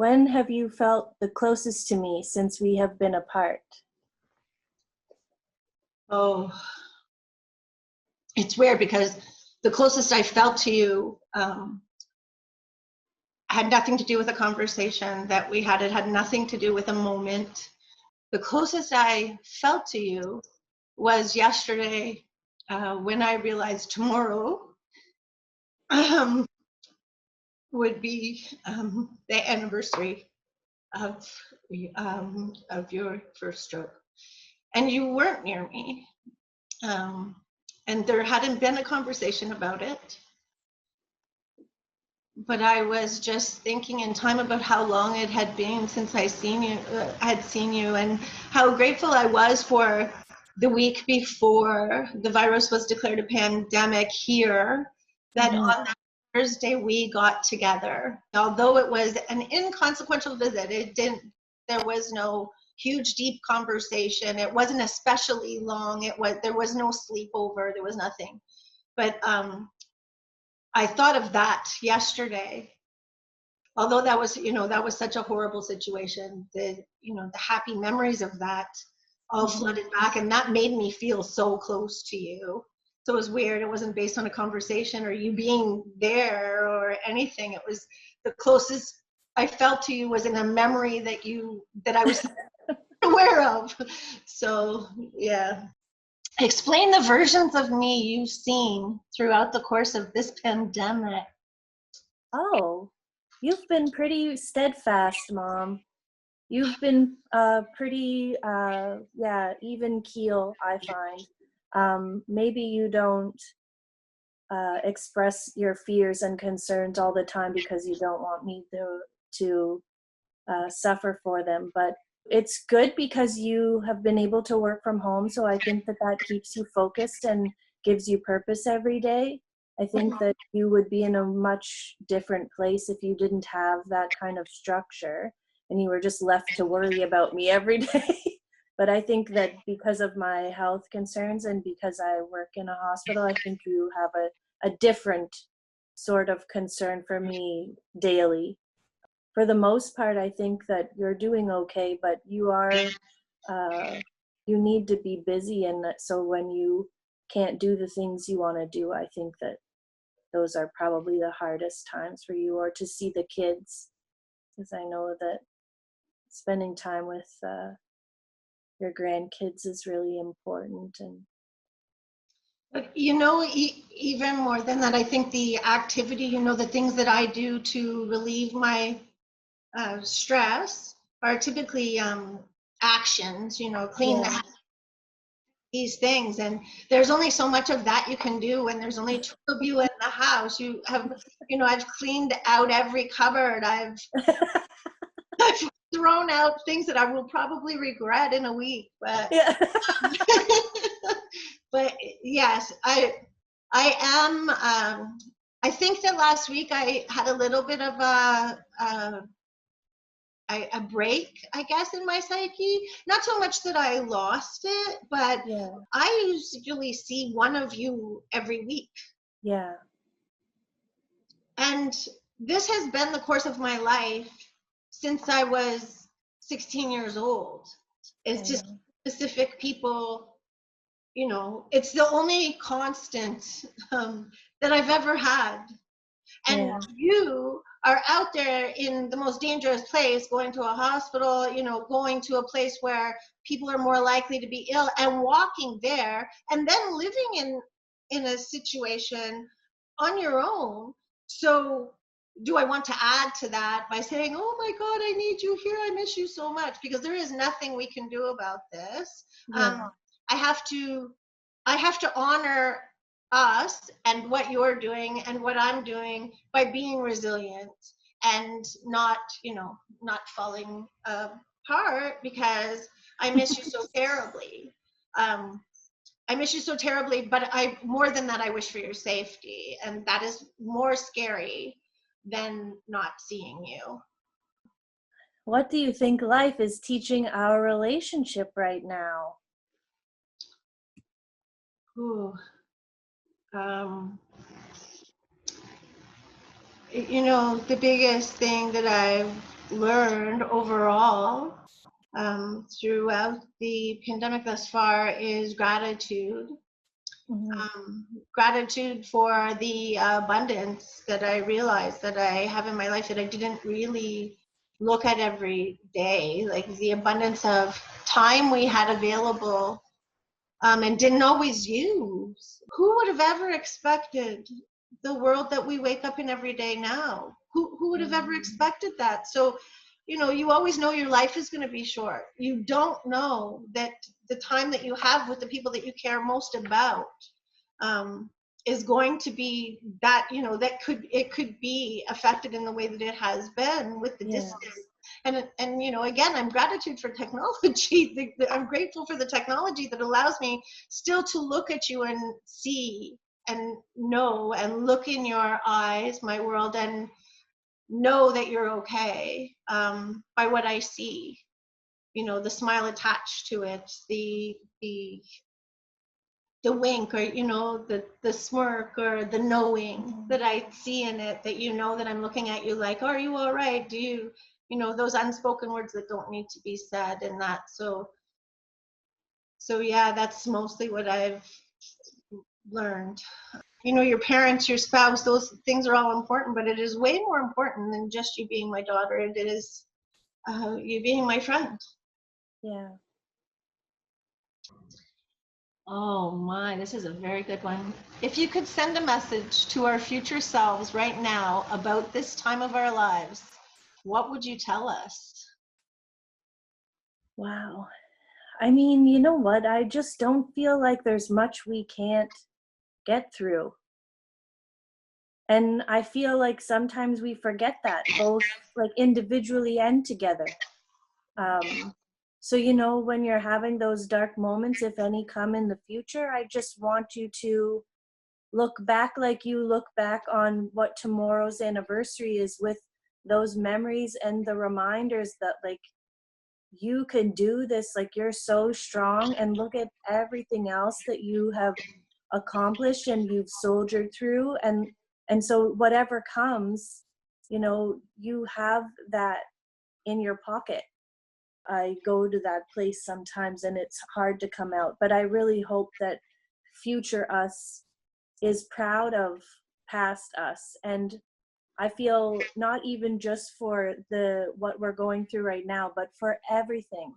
When have you felt the closest to me since we have been apart? Oh, it's weird because the closest I felt to you had nothing to do with a conversation that we had. It had nothing to do with a moment. The closest I felt to you was yesterday when I realized tomorrow would be the anniversary of your first stroke. And you weren't near me. And there hadn't been a conversation about it. But I was just thinking in time about how long it had been since I had seen you, and how grateful I was for the week before the virus was declared a pandemic here, that on that Thursday we got together. Although it was an inconsequential visit, there was no huge deep conversation. It wasn't especially long. There was no sleepover. There was nothing. But I thought of that yesterday. Although that was such a horrible situation, the happy memories of that all flooded back, and that made me feel so close to you. So it was weird. It wasn't based on a conversation or you being there or anything. It was the closest I felt to you was in a memory that I was aware of. So yeah. Explain the versions of me you've seen throughout the course of this pandemic. Oh, you've been pretty steadfast, Mom. You've been pretty, even keel, I find. Maybe you don't express your fears and concerns all the time because you don't want me to suffer for them, but it's good because you have been able to work from home, so I think that keeps you focused and gives you purpose every day. I think that you would be in a much different place if you didn't have that kind of structure and you were just left to worry about me every day. But I think that because of my health concerns and because I work in a hospital, I think you have a different sort of concern for me daily. For the most part, I think that you're doing okay, but you need to be busy, and so when you can't do the things you want to do, I think that those are probably the hardest times for you, or to see the kids, because I know that spending time with your grandkids is really important. And but even more than that, I think the activity, the things that I do to relieve my stress are typically actions, clean the house, these things. And there's only so much of that you can do when there's only two of you in the house. You have, I've cleaned out every cupboard. I've thrown out things that I will probably regret in a week. But but yes, I am. I think that last week I had a little bit of a break, I guess, in my psyche. Not so much that I lost it, but I usually see one of you every week. Yeah. And this has been the course of my life since I was 16 years old. It's just specific people, it's the only constant that I've ever had. And you are out there in the most dangerous place, going to a hospital, going to a place where people are more likely to be ill, and walking there, and then living in a situation on your own. So do I want to add to that by saying, oh my God, I need you here, I miss you so much, because there is nothing we can do about this. I have to honor us and what you're doing and what I'm doing by being resilient and not falling apart, because I miss you so terribly. I miss you so terribly, but more than that, I wish for your safety, and that is more scary than not seeing you. What do you think life is teaching our relationship right now? Ooh. The biggest thing that I've learned overall throughout the pandemic thus far is gratitude. Gratitude for the abundance that I realized that I have in my life that I didn't really look at every day, like the abundance of time we had available and didn't always use. Who would have ever expected the world that we wake up in every day now? Who would have ever expected that? So, you know, you always know your life is going to be short. You don't know that the time that you have with the people that you care most about is going to be that, you know, that it could be affected in the way that it has been with the distance. And you know, again, I'm gratitude for technology. I'm grateful for the technology that allows me still to look at you and see and know and look in your eyes, my world, and know that you're okay by what I see. You know, the smile attached to it, the wink, or you know, the smirk, or the knowing that I see in it, that you know that I'm looking at you like, are you all right? Do you, you know, those unspoken words that don't need to be said, and that. So yeah, that's mostly what I've learned. You know, your parents, your spouse, those things are all important, but it is way more important than just you being my daughter. It is you being my friend. Yeah. Oh my, this is a very good one. If you could send a message to our future selves right now about this time of our lives, what would you tell us? Wow. I mean, you know what? I just don't feel like there's much we can't get through. And I feel like sometimes we forget that, both like individually and together. So, you know, when you're having those dark moments, if any come in the future, I just want you to look back like you look back on what tomorrow's anniversary is, with those memories and the reminders that, like, you can do this, like, you're so strong, and look at everything else that you have accomplished and you've soldiered through. And so whatever comes, you know, you have that in your pocket. I go to that place sometimes and it's hard to come out, but I really hope that future us is proud of past us. And I feel not even just for what we're going through right now, but for everything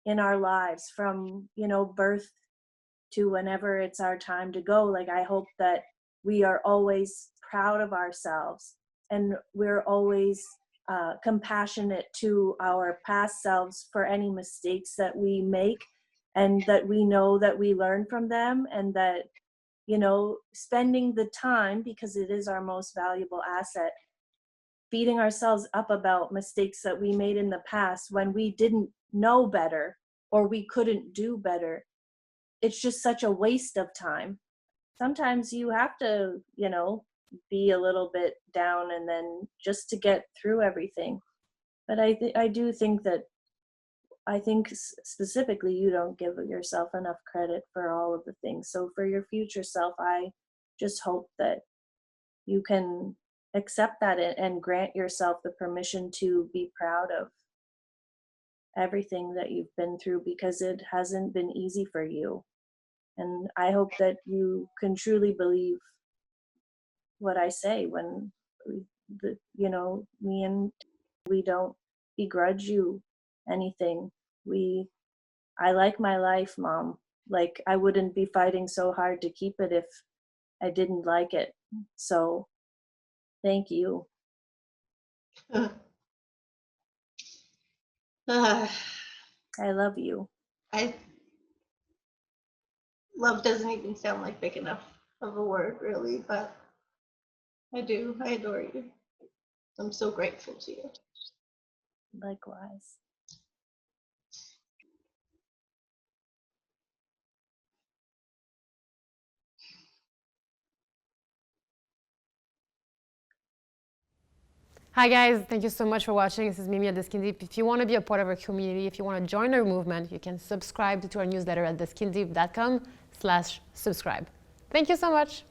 in our lives, from, you know, birth to whenever it's our time to go. Like, I hope that we are always proud of ourselves, and we're always compassionate to our past selves for any mistakes that we make, and that we know that we learn from them, and that, you know, spending the time, because it is our most valuable asset, beating ourselves up about mistakes that we made in the past when we didn't know better or we couldn't do better. It's just such a waste of time. Sometimes you have to, you know, be a little bit down and then just to get through everything. But I do think that, I think specifically you don't give yourself enough credit for all of the things. So for your future self, I just hope that you can accept that and grant yourself the permission to be proud of everything that you've been through, because it hasn't been easy for you. And I hope that you can truly believe what I say when, you know, we don't begrudge you anything. I like my life, Mom. Like, I wouldn't be fighting so hard to keep it if I didn't like it. So thank you. Uh, I love you. Love doesn't even sound like big enough of a word, really, but I do. I adore you. I'm so grateful to you. Likewise. Hi guys, thank you so much for watching. This is Mimi at The Skin Deep. If you want to be a part of our community, if you want to join our movement, you can subscribe to our newsletter at theskindeep.com/subscribe. Thank you so much.